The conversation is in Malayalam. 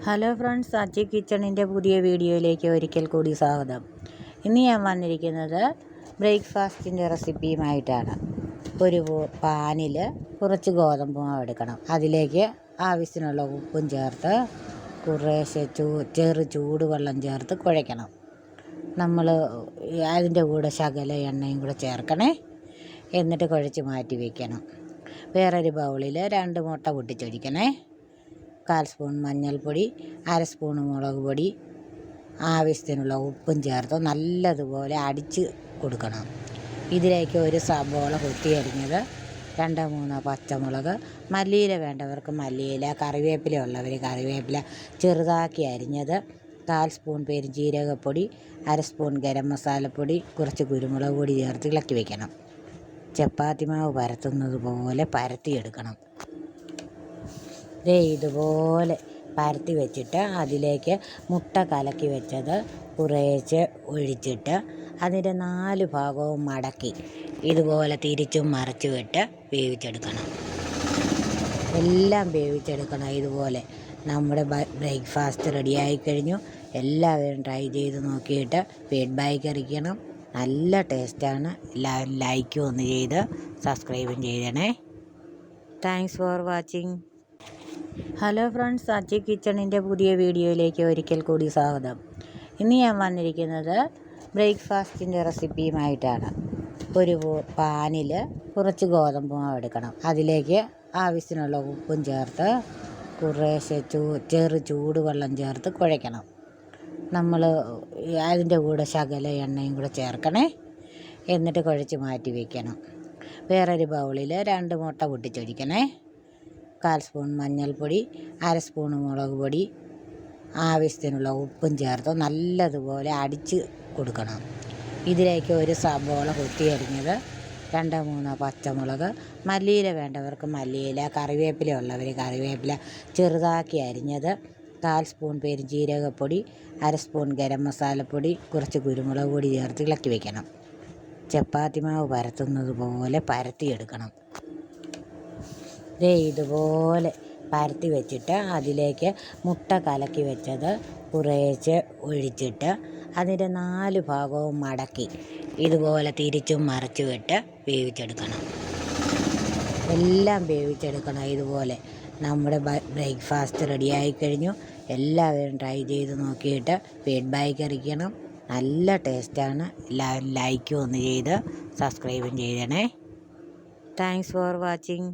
ഹലോ ഫ്രണ്ട്സ്, അച്ചി കിച്ചണിൻ്റെ പുതിയ വീഡിയോയിലേക്ക് ഒരിക്കൽ കൂടി സ്വാഗതം. ഇന്ന് ഞാൻ വന്നിരിക്കുന്നത് ബ്രേക്ക്ഫാസ്റ്റിൻ്റെ റെസിപ്പിയുമായിട്ടാണ്. ഒരു പാനിൽ കുറച്ച് ഗോതമ്പ് മാവ് എടുക്കണം. അതിലേക്ക് ആവശ്യത്തിനുള്ള ഉപ്പും ചേർത്ത് കുറേശ്ശെ ചൂടുവെള്ളം ചേർത്ത് കുഴയ്ക്കണം. നമ്മൾ അതിൻ്റെ കൂടെ ശകല എണ്ണയും കൂടെ ചേർക്കണേ. എന്നിട്ട് കുഴച്ച് മാറ്റി വയ്ക്കണം. വേറൊരു ബൗളിൽ 2 മുട്ട പൊട്ടിച്ചൊഴിക്കണേ. 1/4 സ്പൂൺ മഞ്ഞൾപ്പൊടി, 1/2 സ്പൂൺ മുളക് പൊടി, ആവശ്യത്തിനുള്ള ഉപ്പും ചേർത്ത് നല്ലതുപോലെ അടിച്ച് കൊടുക്കണം. ഇതിലേക്ക് ഒരു സബോള കൊത്തിയരിഞ്ഞത്, 2-3 പച്ചമുളക്, മല്ലിയില വേണ്ടവർക്ക് മല്ലിയില, കറിവേപ്പില ഉള്ളവർ കറിവേപ്പില ചെറുതാക്കി അരിഞ്ഞത്, 1/4 സ്പൂൺ പെരുംജീരകപ്പൊടി, 1/2 സ്പൂൺ ഗരം മസാലപ്പൊടി, കുറച്ച് കുരുമുളക് പൊടി ചേർത്ത് ഇളക്കി വയ്ക്കണം. ചപ്പാത്തി മാവ് പരത്തുന്നത് പോലെ പരത്തിയെടുക്കണം. ഇതുപോലെ പരത്തി വെച്ചിട്ട് അതിലേക്ക് മുട്ട കലക്കി വെച്ചത് കുറേശ്ശെ ഒഴിച്ചിട്ട് അതിൻ്റെ 4 ഭാഗവും മടക്കി ഇതുപോലെ തിരിച്ചും മറിച്ചും ഇട്ട് വേവിച്ചെടുക്കണം. എല്ലാം വേവിച്ചെടുക്കണം. ഇതുപോലെ നമ്മുടെ ബ്രേക്ക്ഫാസ്റ്റ് റെഡിയായി കഴിഞ്ഞു. എല്ലാവരും ട്രൈ ചെയ്ത് നോക്കിയിട്ട് ഫീഡ്ബാക്ക് അറിയിക്കണം. നല്ല ടേസ്റ്റാണ്. എല്ലാവരും ലൈക്കും ഒന്ന് ചെയ്ത് സബ്സ്ക്രൈബും ചെയ്യണേ. Thanks for watching. Hello friends, അച്ചി കിച്ചണിൻ്റെ പുതിയ വീഡിയോയിലേക്ക് ഒരിക്കൽ കൂടി സ്വാഗതം. ഇന്ന് ഞാൻ വന്നിരിക്കുന്നത് ബ്രേക്ക്ഫാസ്റ്റിൻ്റെ റെസിപ്പിയുമായിട്ടാണ്. ഒരു പാനിൽ കുറച്ച് ഗോതമ്പ് മാവ് എടുക്കണം. അതിലേക്ക് ആവശ്യത്തിനുള്ള ഉപ്പും ചേർത്ത് കുറേശ്ശെ ചൂടുവെള്ളം ചേർത്ത് കുഴയ്ക്കണം. നമ്മൾ അതിൻ്റെ കൂടെ ശകല എണ്ണയും കൂടെ ചേർക്കണേ. എന്നിട്ട് കുഴച്ച് മാറ്റി വയ്ക്കണം. വേറൊരു ബൗളിൽ 2 മുട്ട പൊട്ടിച്ചൊഴിക്കണേ. 1/4 സ്പൂൺ മഞ്ഞൾപ്പൊടി, 1/2 സ്പൂൺ മുളക് പൊടി, ആവശ്യത്തിനുള്ള ഉപ്പും ചേർത്ത് നല്ലതുപോലെ അടിച്ച് കൊടുക്കണം. ഇതിലേക്ക് ഒരു സബോള കൊത്തിയരിഞ്ഞത്, 2-3 പച്ചമുളക്, മല്ലിയില വേണ്ടവർക്ക് മല്ലിയില, കറിവേപ്പില ഉള്ളവർ കറിവേപ്പില ചെറുതാക്കി അരിഞ്ഞത്, 1/4 സ്പൂൺ പെരുംജീരകപ്പൊടി, 1/2 സ്പൂൺ ഗരം മസാലപ്പൊടി, കുറച്ച് കുരുമുളക് പൊടി ചേർത്ത് ഇളക്കി വയ്ക്കണം. ചപ്പാത്തി മാവ് പരത്തുന്നത് പോലെ പരത്തിയെടുക്കണം. ഇതുപോലെ പരത്തി വെച്ചിട്ട് അതിലേക്ക് മുട്ട കലക്കി വെച്ചത് കുറേശ്ശെ ഒഴിച്ചിട്ട് അതിൻ്റെ 4 ഭാഗവും മടക്കി ഇതുപോലെ തിരിച്ചും മറിച്ചും ഇട്ട് വേവിച്ചെടുക്കണം. എല്ലാം വേവിച്ചെടുക്കണം. ഇതുപോലെ നമ്മുടെ ബ്രേക്ക്ഫാസ്റ്റ് റെഡിയായി കഴിഞ്ഞു. എല്ലാവരും ട്രൈ ചെയ്ത് നോക്കിയിട്ട് ഫീഡ്ബാക്ക് അറിയിക്കണം. നല്ല ടേസ്റ്റാണ്. എല്ലാവരും ലൈക്കും ഒന്ന് ചെയ്ത് സബ്സ്ക്രൈബും ചെയ്യണേ. Thanks for watching.